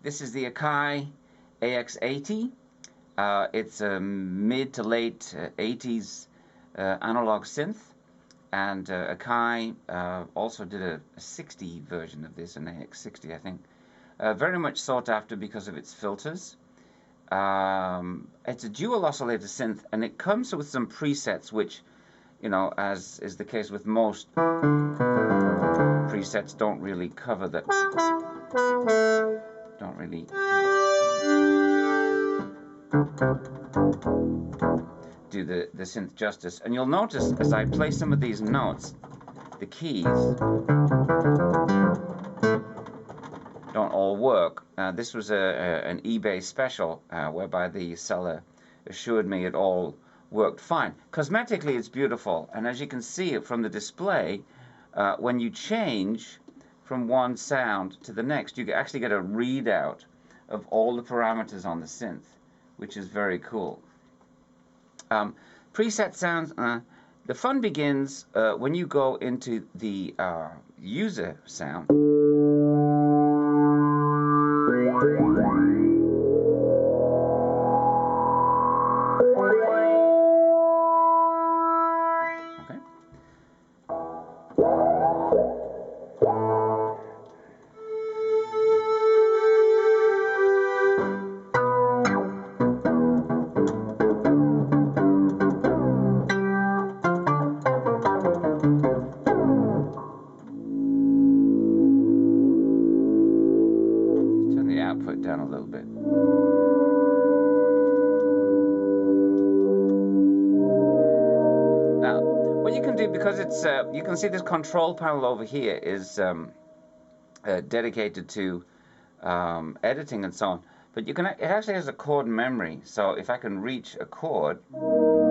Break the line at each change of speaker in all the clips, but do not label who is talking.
This is the Akai AX80. It's a mid to late 80s analog synth, and Akai also did a 60 version of this, an AX60 I think. Very much sought after because of its filters. It's a dual oscillator synth, and it comes with some presets which, you know, as is the case with most presets, don't really cover the, don't really do the synth justice. And you'll notice as I play some of these notes, the keys don't all work. This was an eBay special whereby the seller assured me it all worked fine. Cosmetically it's beautiful, and as you can see from the display, when you change from one sound to the next, you actually get a readout of all the parameters on the synth, which is very cool. Preset sounds, the fun begins when you go into the user sound. Okay. Turn the output down a little bit. Now, what you can do, because it's you can see this control panel over here is dedicated to editing and so on, but you can, it actually has a chord memory, so if I can reach a chord, it'll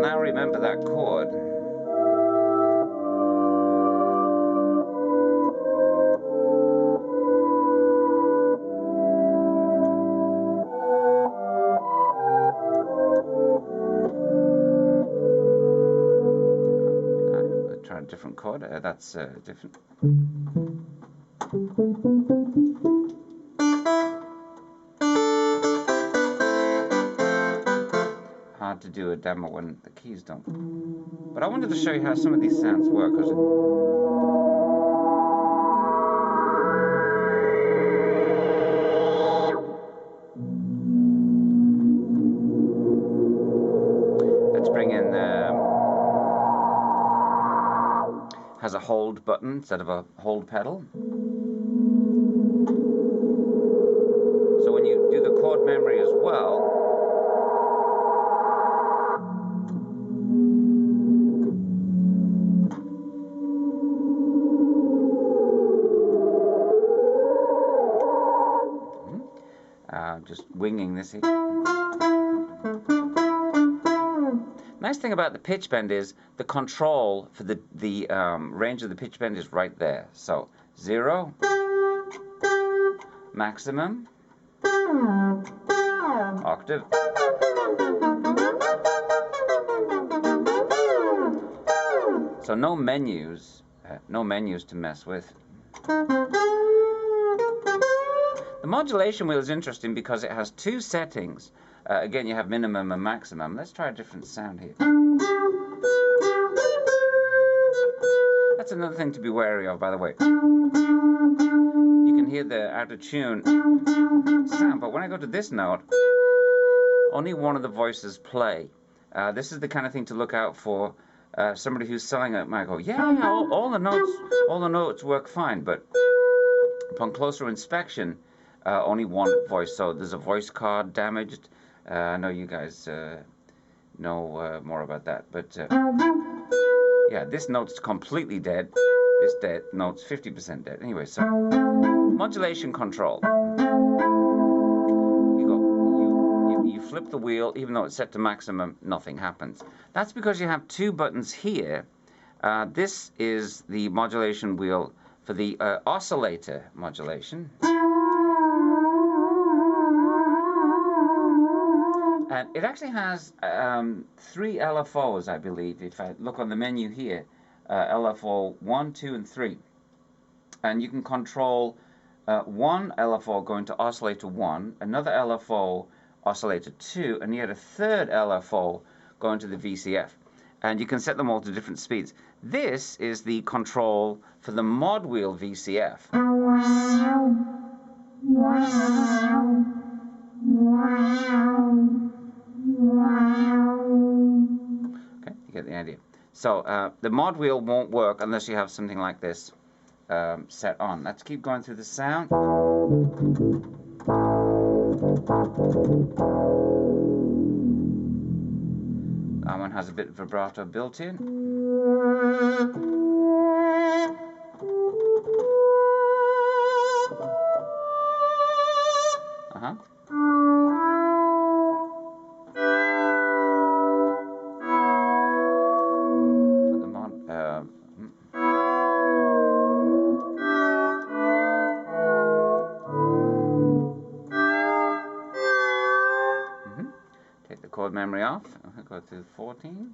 now remember that chord. Try a different chord, that's different. Hard to do a demo when the keys don't. But I wanted to show you how some of these sounds work. Let's bring in, has a hold button instead of a hold pedal. So when you do the chord memory as well, just winging this here. Nice thing about the pitch bend is the control for the range of the pitch bend is right there. So 0, maximum, octave. So no menus to mess with. The modulation wheel is interesting because it has two settings. Again, you have minimum and maximum. Let's try a different sound here. That's another thing to be wary of, by the way. You can hear the out of tune sound, but when I go to this note, only one of the voices play. This is the kind of thing to look out for. Somebody who's selling it might go, yeah, all the notes work fine, but upon closer inspection, only one voice. So there's a voice card damaged. I know you guys know more about that, but yeah, this note's completely dead. This note's 50% dead. Anyway, so modulation control. You flip the wheel, even though it's set to maximum, nothing happens. That's because you have two buttons here. This is the modulation wheel for the oscillator modulation. And it actually has 3 LFOs, I believe, if I look on the menu here. LFO 1, 2, and 3. And you can control one LFO going to oscillator 1, another LFO oscillator 2, and yet a third LFO going to the VCF. And you can set them all to different speeds. This is the control for the mod wheel VCF. Okay, you get the idea. So the mod wheel won't work unless you have something like this set on. Let's keep going through the sound. That one has a bit of vibrato built in. Take the chord memory off. I'll go to 14.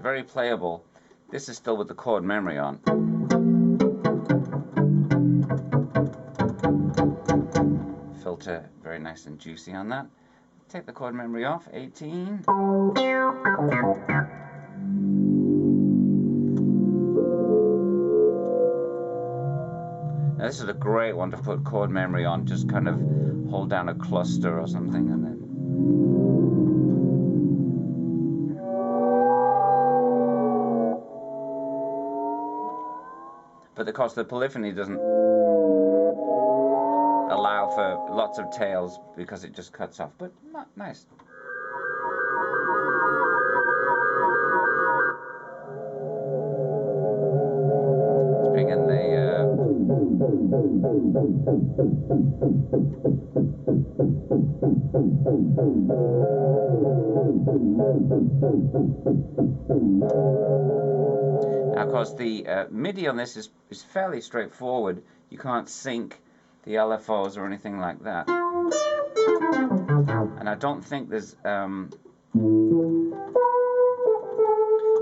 Very playable. This is still with the chord memory on. Filter very nice and juicy on that. Take the chord memory off, 18. Now this is a great one to put chord memory on, just kind of hold down a cluster or something and then but of course the polyphony doesn't allow for lots of tails because it just cuts off, but nice. Let's bring in Now, of course, the MIDI on this is fairly straightforward. You can't sync the LFOs or anything like that. And I don't think there's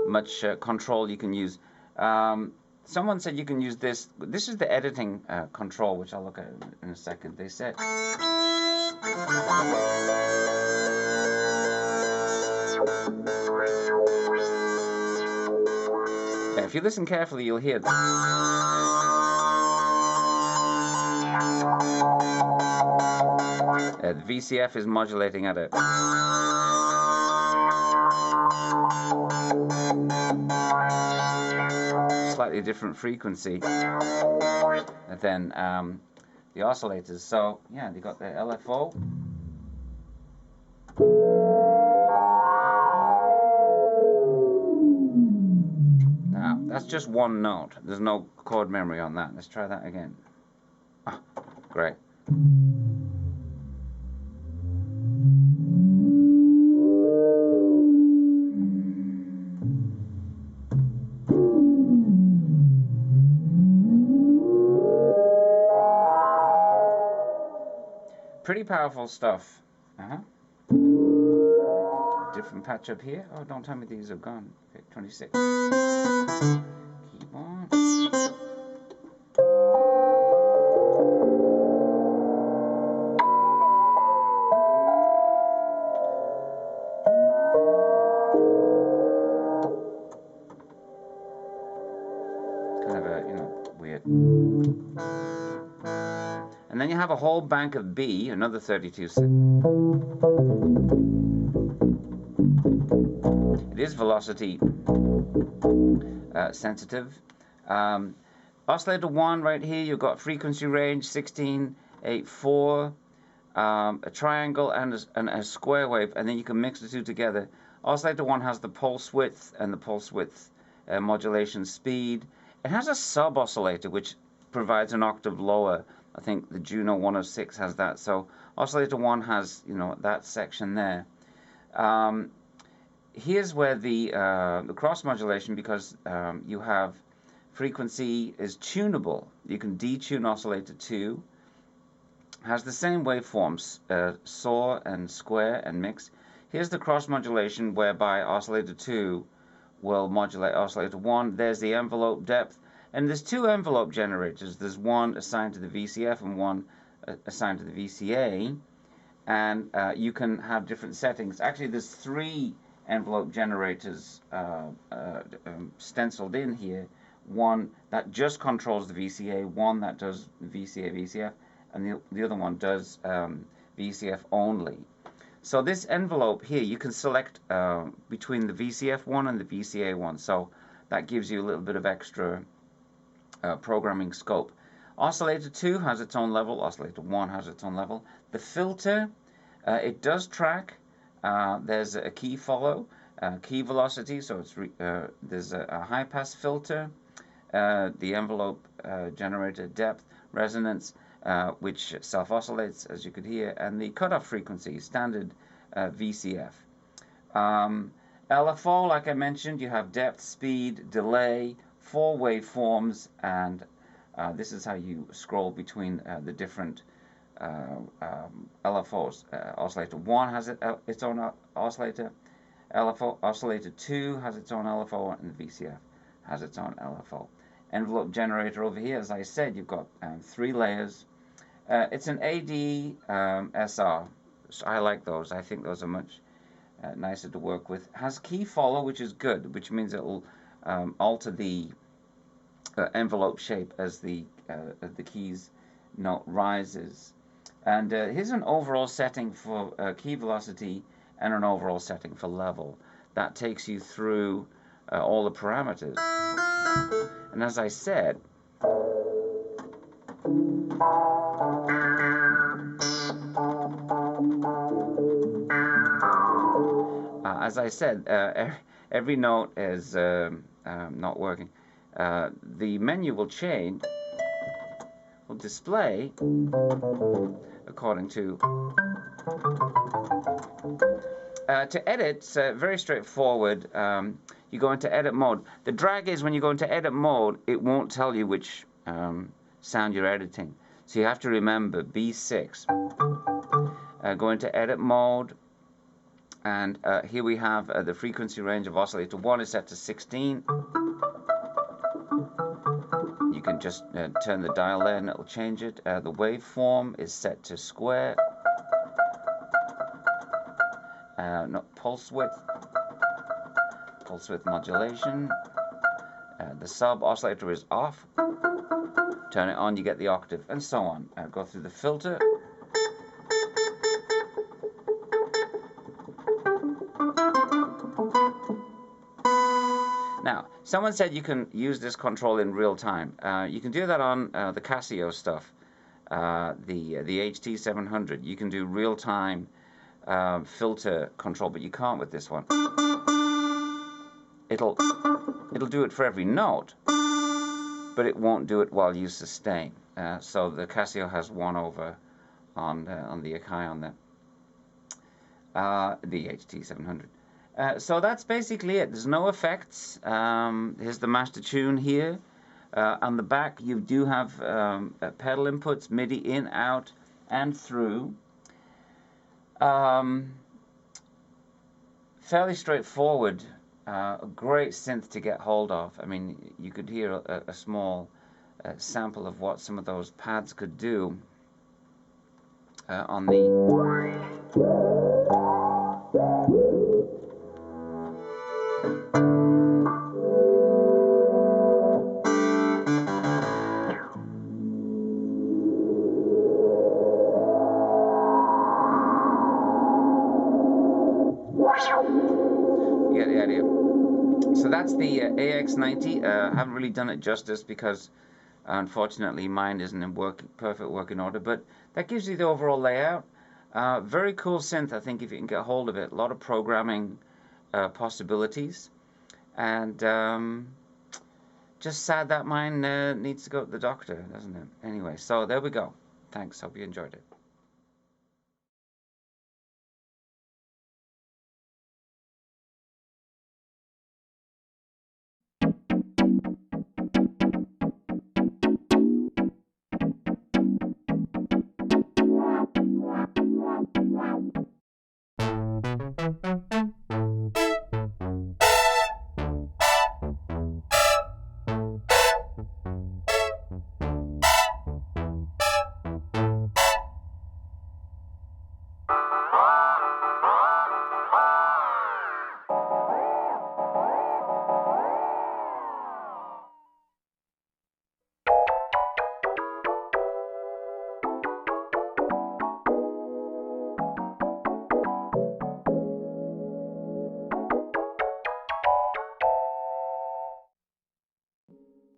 much control you can use. Someone said you can use this. This is the editing control, which I'll look at in a second. They said... If you listen carefully, you'll hear that. The VCF is modulating at a slightly different frequency than the oscillators. So, yeah, they got the LFO. That's just one note. There's no chord memory on that. Let's try that again. Ah, great. Pretty powerful stuff. Different patch up here. Oh, don't tell me these are gone. Okay, 26. Keep on. Kind of a, weird. And then you have a whole bank of B, another 32. It is velocity sensitive, Oscillator 1 right here, you've got frequency range 1684, a triangle and a square wave, and then you can mix the two together. Oscillator 1 has the pulse width and the pulse width modulation speed. It has a sub-oscillator which provides an octave lower. I think the Juno 106 has that. So Oscillator 1 has, you know, that section there. Here's where the cross modulation, because you have frequency is tunable. You can detune Oscillator 2. Has the same waveforms, saw and square and mix. Here's the cross modulation, whereby Oscillator 2 will modulate Oscillator 1. There's the envelope depth. And there's two envelope generators. There's one assigned to the VCF and one assigned to the VCA. And you can have different settings. Actually, there's three envelope generators stenciled in here. One that just controls the VCA, one that does VCA, VCF, and the other one does VCF only. So this envelope here, you can select between the VCF one and the VCA one. So that gives you a little bit of extra programming scope. Oscillator 2 has its own level. Oscillator 1 has its own level. The filter, it does track. There's a key follow, key velocity. So it's there's a high pass filter, the envelope generator depth, resonance, which self-oscillates, as you could hear, and the cutoff frequency, standard VCF. LFO, like I mentioned, you have depth, speed, delay, 4 waveforms, and this is how you scroll between the different LFOs. Oscillator 1 has its own oscillator. LFO, Oscillator 2 has its own LFO, and the VCF has its own LFO. Envelope generator over here, as I said, you've got 3 layers. It's an AD-SR. So I like those. I think those are much nicer to work with. Has key follow, which is good, which means it will alter the envelope shape as the keys note rises. And here's an overall setting for key velocity and an overall setting for level. That takes you through all the parameters. And as I said, every note is not working. The menu will change, will display according to. To edit, it's very straightforward. You go into edit mode. The drag is when you go into edit mode, it won't tell you which sound you're editing. So you have to remember B6. Go into edit mode, and here we have the frequency range of Oscillator 1 is set to 16. You can just turn the dial there and it'll change it. The waveform is set to square. Pulse width modulation. The sub oscillator is off. Turn it on, you get the octave, and so on. Go through the filter. Now, someone said you can use this control in real time. You can do that on the Casio stuff, the HT700. You can do real time filter control, but you can't with this one. It'll do it for every note, but it won't do it while you sustain. So the Casio has one over on the Akai on the HT700. So that's basically it. There's no effects. Here's the master tune here. On the back, you do have pedal inputs, MIDI in, out, and through. Fairly straightforward. A great synth to get hold of. I mean, you could hear a small sample of what some of those pads could do on the. You get the idea. So that's the AX90. I haven't really done it justice because unfortunately mine isn't in perfect working order, but that gives you the overall layout. Very cool synth, I think, if you can get hold of it. A lot of programming possibilities, and just sad that mine needs to go to the doctor, doesn't it? Anyway, so there we go. Thanks, hope you enjoyed it.